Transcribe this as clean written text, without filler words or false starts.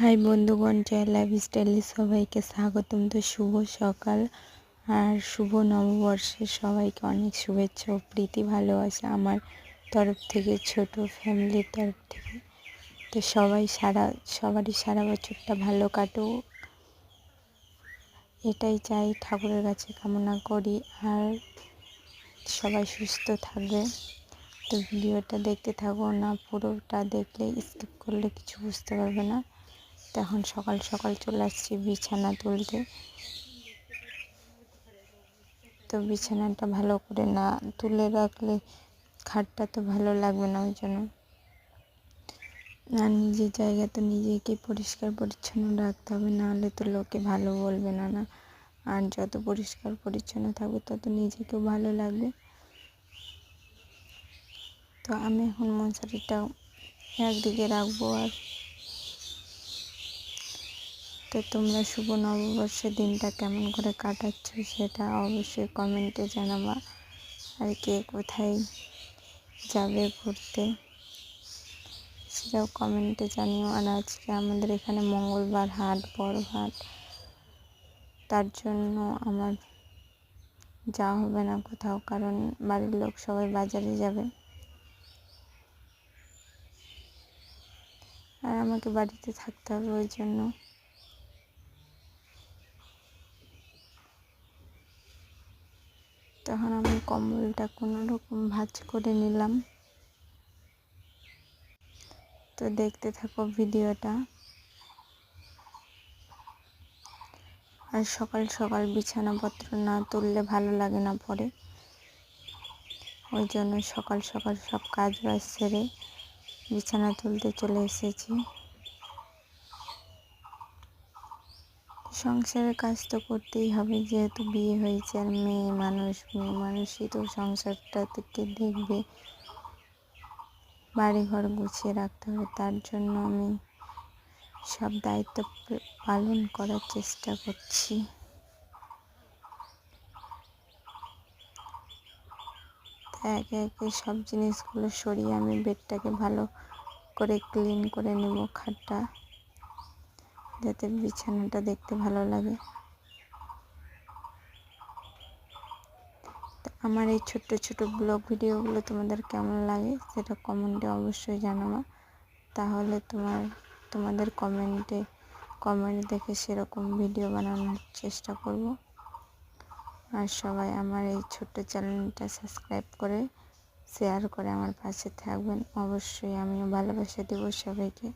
High বন্ধুগণ, জয় লাইফস্টাইলে সবাইকে স্বাগতম। তো শুভ সকাল আর শুভ নববর্ষে সবাইকে অনেক শুভেচ্ছা ও প্রীতি ভালোবাসা আমার তরফ থেকে, ছোট ফ্যামিলির তরফ থেকে। তো সবারই সারা বছরটা ভালো কাটুক, এটাই চাই, ঠাকুরের কাছে কামনা করি। আর সবাই সুস্থ থাকবে। তো ভিডিওটা দেখতে থাকো, না পুরোটা দেখলে স্কিপ করলে কিছু বুঝতে পারবে না। তখন সকাল সকাল চলে আসছি বিছানা তুলতে। তো বিছানাটা ভালো করে না তুলে রাখলে খাটটা তো ভালো লাগবে না, ওই জন্য। আর নিজের জায়গা তো নিজেকে পরিষ্কার পরিচ্ছন্ন রাখতে হবে, নাহলে তো লোকে ভালো বলবে না। আর যত পরিষ্কার পরিচ্ছন্ন থাকবে তত নিজেকেও ভালো লাগবে। তো আমি এখন মশারিটা একদিকে রাখবো। আর তো তোমরা শুভ নববর্ষের দিনটা কেমন করে কাটাচ্ছ সেটা অবশ্যই কমেন্টে জানাবা। আর কে কোথায় যাবে ঘুরতে সেটাও কমেন্টে জানিও। আর আজকে আমাদের এখানে মঙ্গলবার হাট, বড় হাট, তার জন্য আমার যাওয়া হবে না কোথাও, কারণ বাড়ির লোক সবাই বাজারে যাবে আর আমাকে বাড়িতে থাকতে হবে, ওই জন্য। তখন আমি কম্বলটা কোনো রকম ভাঁজ করে নিলাম। তো দেখতে থাকো ভিডিওটা। আর সকাল সকাল বিছানাপত্র না তুললে ভালো লাগে না পরে, ওই জন্য সকাল সকাল সব কাজ বাজ সেরে বিছানা তুলতে চলে এসেছি। সংসারের কাজ তো করতেই হবে, যেহেতু বিয়ে হয়েছে। আর মেয়ে মানুষই তো সংসারটা থেকে দেখবে, বাড়িঘর গুছিয়ে রাখতে হবে। তার জন্য আমি সব দায়িত্ব পালন করার চেষ্টা করছি। একে একে সব জিনিসগুলো সরিয়ে আমি বেডটাকে ভালো করে ক্লিন করে নেব, খাটটা, যাতে বিছানাটা দেখতে ভালো লাগে। আমার এই ছোট্ট ছোট ব্লগ ভিডিওগুলো তোমাদের কেমন লাগে সেটা কমেন্টে অবশ্যই জানাবা। তাহলে তোমাদের কমেন্ট দেখে সেরকম ভিডিও বানানোর চেষ্টা করব। আর সবাই আমার এই ছোট্ট চ্যানেলটা সাবস্ক্রাইব করে শেয়ার করে আমার পাশে থাকবেন অবশ্যই। আমিও ভালোবাসা দেব সবাইকে।